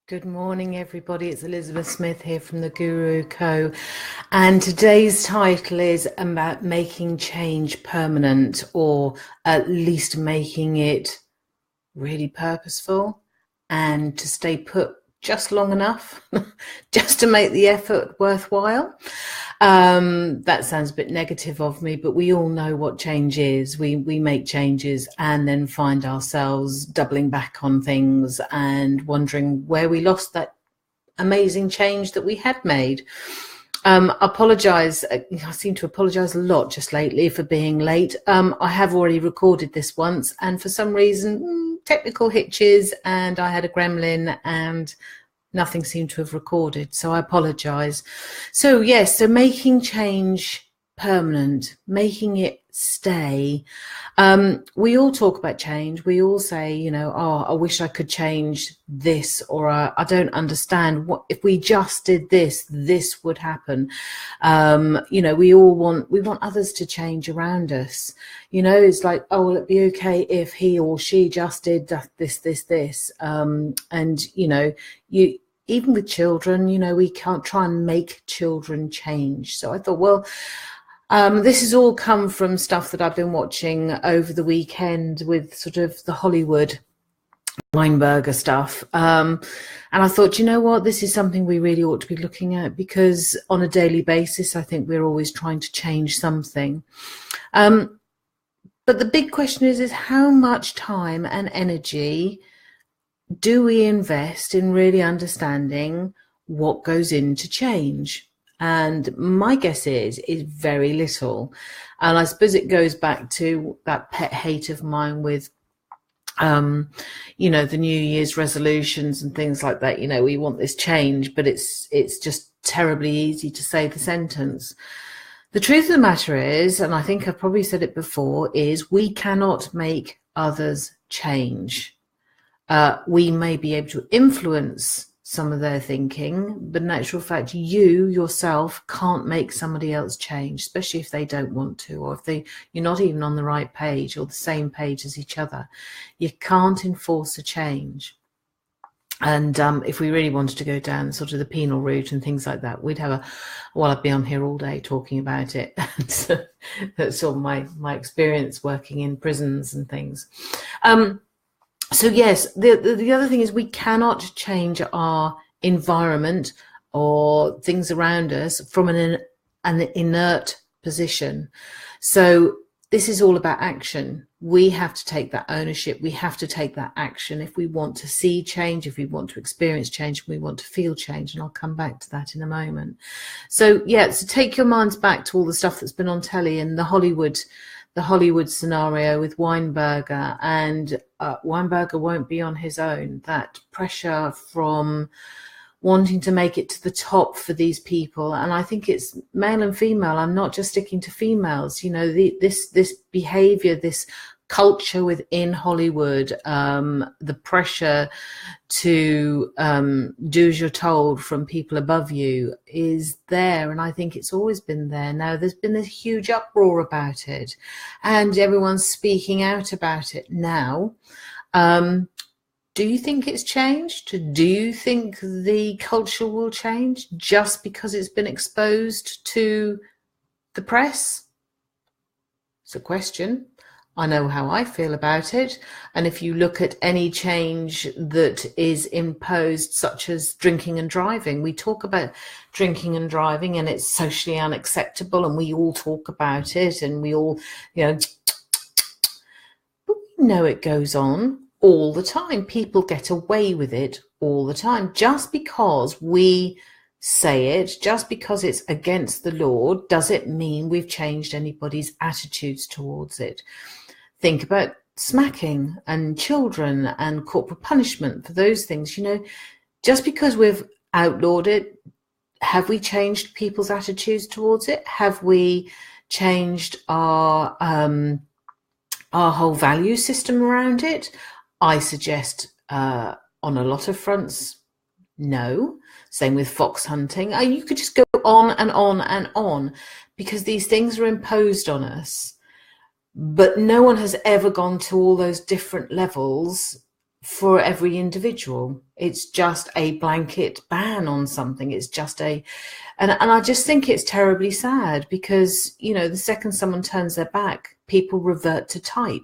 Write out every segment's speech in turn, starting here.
Good morning, everybody. It's Elizabeth Smith here from the Guru Co. And today's title is about making change permanent, or at least making it really purposeful and to stay put just long enough just to make the effort worthwhile. That sounds a bit negative of me, but we all know what change is. We make changes and then find ourselves doubling back on things and wondering where we lost that amazing change that we had made. Apologise. I seem to apologise a lot just lately for being late. I have already recorded this once, and for some reason, technical hitches, and I had a gremlin and nothing seemed to have recorded, so I apologise. So yes, so making change permanent, making it stay. We all talk about change. We all say, I wish I could change this, or I don't understand what if we just did this would happen. We want others to change around us. It's like, oh, will it be okay if he or she just did this? You even with children, we can't try and make children change. So I thought, well, this has all come from stuff that I've been watching over the weekend with sort of the Hollywood Weinberger stuff. And I thought, what, this is something we really ought to be looking at, because on a daily basis, I think we're always trying to change something. But the big question is how much time and energy do we invest in really understanding what goes into change? And my guess is very little. And I suppose it goes back to that pet hate of mine with, the New Year's resolutions and things like that. We want this change, but it's just terribly easy to say the sentence. The truth of the matter is, and I think I've probably said it before, is we cannot make others change. We may be able to influence some of their thinking, but in actual fact, you yourself can't make somebody else change, especially if they don't want to, or if you're not even on the right page or the same page as each other. You can't enforce a change. And if we really wanted to go down sort of the penal route and things like that, I'd be on here all day talking about it. That's sort of my experience working in prisons and things. So yes, the other thing is we cannot change our environment or things around us from an inert position. So this is all about action. We have to take that ownership. We have to take that action if we want to see change, if we want to experience change, if we want to feel change. And I'll come back to that in a moment. So take your minds back to all the stuff that's been on telly and the Hollywood scenario with Weinberger, and Weinberger won't be on his own. That pressure from wanting to make it to the top for these people, and I think it's male and female. I'm not just sticking to females. This behavior, this culture within Hollywood, the pressure to do as you're told from people above you is there, and I think it's always been there. Now there's been this huge uproar about it and everyone's speaking out about it now. Do you think it's changed? Do you think the culture will change just because it's been exposed to the press? It's a question. I know how I feel about it. And if you look at any change that is imposed, such as drinking and driving, we talk about drinking and driving and it's socially unacceptable and we all talk about it and we all, but we know it goes on all the time. People get away with it all the time. Just because we say it, just because it's against the law, does it mean we've changed anybody's attitudes towards it? Think about smacking and children and corporal punishment for those things. Just because we've outlawed it, have we changed people's attitudes towards it? Have we changed our whole value system around it? I suggest on a lot of fronts, no. Same with fox hunting. You could just go on and on and on, because these things are imposed on us. But no one has ever gone to all those different levels for every individual. It's just a blanket ban on something. It's just and I just think it's terribly sad because, you know, the second someone turns their back, people revert to type.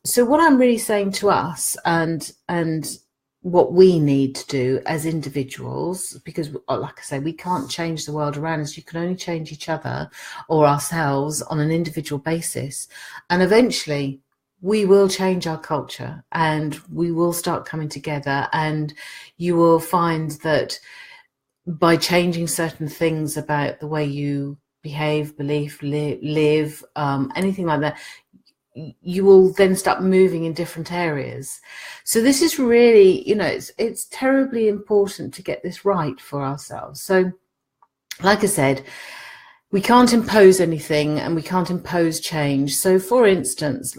So what I'm really saying to us and what we need to do as individuals, because like I say, we can't change the world around us. You can only change each other or ourselves on an individual basis. And eventually we will change our culture and we will start coming together, and you will find that by changing certain things about the way you behave, believe, live, anything like that, you will then start moving in different areas. So this is really, you know, it's terribly important to get this right for ourselves. So like I said, we can't impose anything and we can't impose change. So for instance,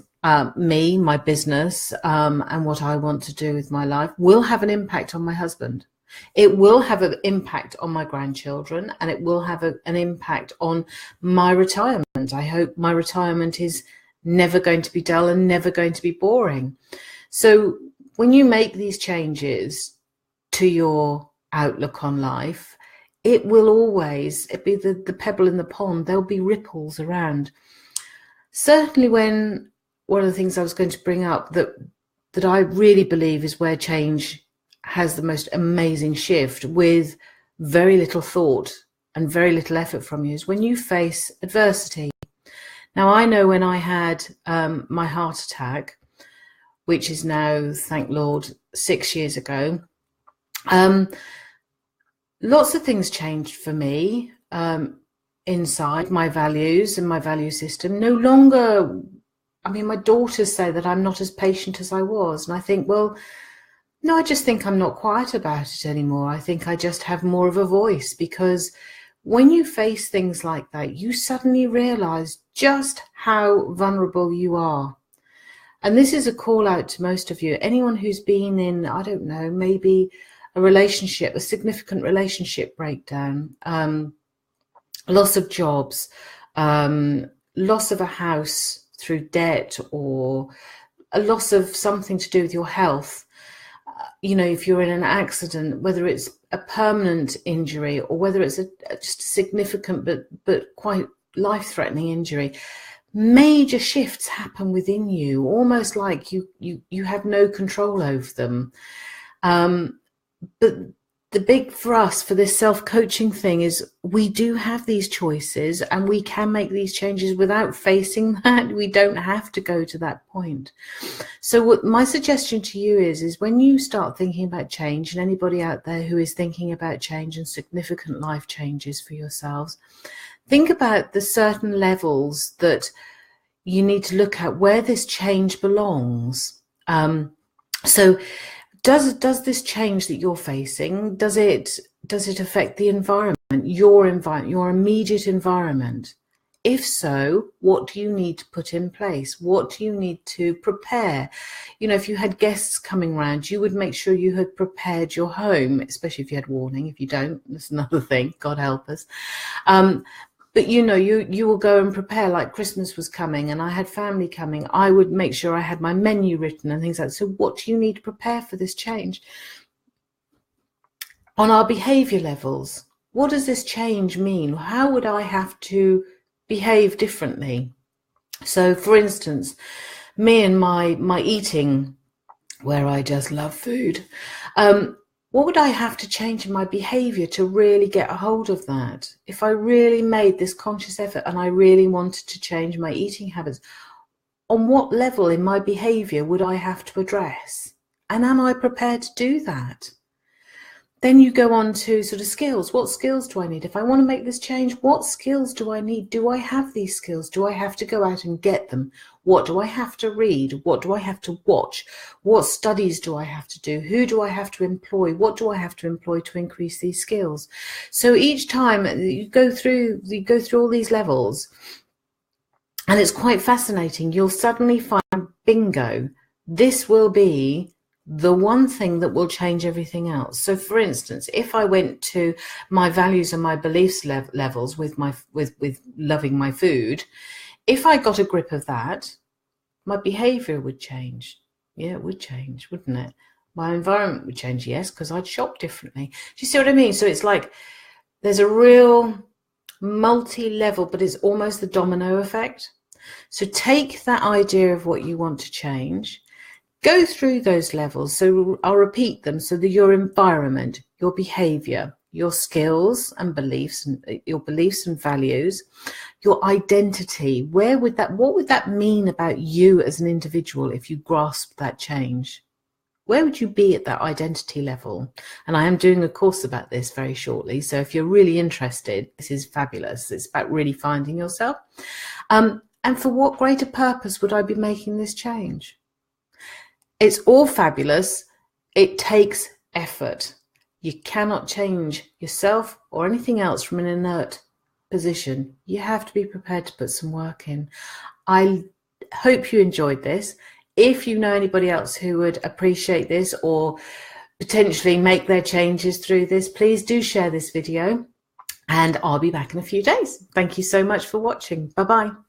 me, my business, and what I want to do with my life will have an impact on my husband. It will have an impact on my grandchildren, and it will have an impact on my retirement. I hope my retirement is never going to be dull and never going to be boring. So when you make these changes to your outlook on life, it will always be the pebble in the pond. There'll be ripples around. Certainly when one of the things I was going to bring up that I really believe is where change has the most amazing shift with very little thought and very little effort from you is when you face adversity. Now, I know when I had my heart attack, which is now, thank Lord, 6 years ago, lots of things changed for me inside my values and my value system. No longer, I mean, my daughters say that I'm not as patient as I was. And I think, well, no, I just think I'm not quiet about it anymore. I think I just have more of a voice, because when you face things like that, you suddenly realize just how vulnerable you are. And this is a call out to most of you. Anyone who's been in, I don't know, maybe a relationship, a significant relationship breakdown, loss of jobs, loss of a house through debt, or a loss of something to do with your health. You know, if you're in an accident, whether it's a permanent injury or whether it's just a significant but quite life-threatening injury, major shifts happen within you, almost like you have no control over them. But the big for us for this self-coaching thing is we do have these choices and we can make these changes without facing that. We don't have to go to that point. So what my suggestion to you is when you start thinking about change, and anybody out there who is thinking about change and significant life changes for yourselves, think about the certain levels that you need to look at where this change belongs. So does this change that you're facing, does it affect the environment, your immediate environment? If so, what do you need to put in place? What do you need to prepare? You know, if you had guests coming around, you would make sure you had prepared your home, especially if you had warning. If you don't, that's another thing, God help us. But you know, you will go and prepare, like Christmas was coming and I had family coming. I would make sure I had my menu written and things like that. So what do you need to prepare for this change? On our behavior levels, what does this change mean? How would I have to behave differently? So for instance, me and my eating, where I just love food, what would I have to change in my behavior to really get a hold of that? If I really made this conscious effort and I really wanted to change my eating habits, on what level in my behavior would I have to address? And am I prepared to do that? Then you go on to sort of skills. What skills do I need? If I want to make this change, what skills do I need? Do I have these skills? Do I have to go out and get them? What do I have to read? What do I have to watch? What studies do I have to do? Who do I have to employ? What do I have to employ to increase these skills? So each time you go through all these levels, and it's quite fascinating. You'll suddenly find, bingo, this will be the one thing that will change everything else. So for instance, if I went to my values and my beliefs levels with loving my food, if I got a grip of that, my behavior would change. Yeah, it would change, wouldn't it? My environment would change, yes, because I'd shop differently. Do you see what I mean? So it's like there's a real multi-level, but it's almost the domino effect. So take that idea of what you want to change, go through those levels. So I'll repeat them. So that your environment, your behavior, your skills and beliefs, and your beliefs and values, your identity. What would that mean about you as an individual if you grasp that change? Where would you be at that identity level? And I am doing a course about this very shortly. So if you're really interested, this is fabulous. It's about really finding yourself. And for what greater purpose would I be making this change? It's all fabulous. It takes effort. You cannot change yourself or anything else from an inert position. You have to be prepared to put some work in. I hope you enjoyed this. If you know anybody else who would appreciate this or potentially make their changes through this, please do share this video, and I'll be back in a few days. Thank you so much for watching. Bye-bye.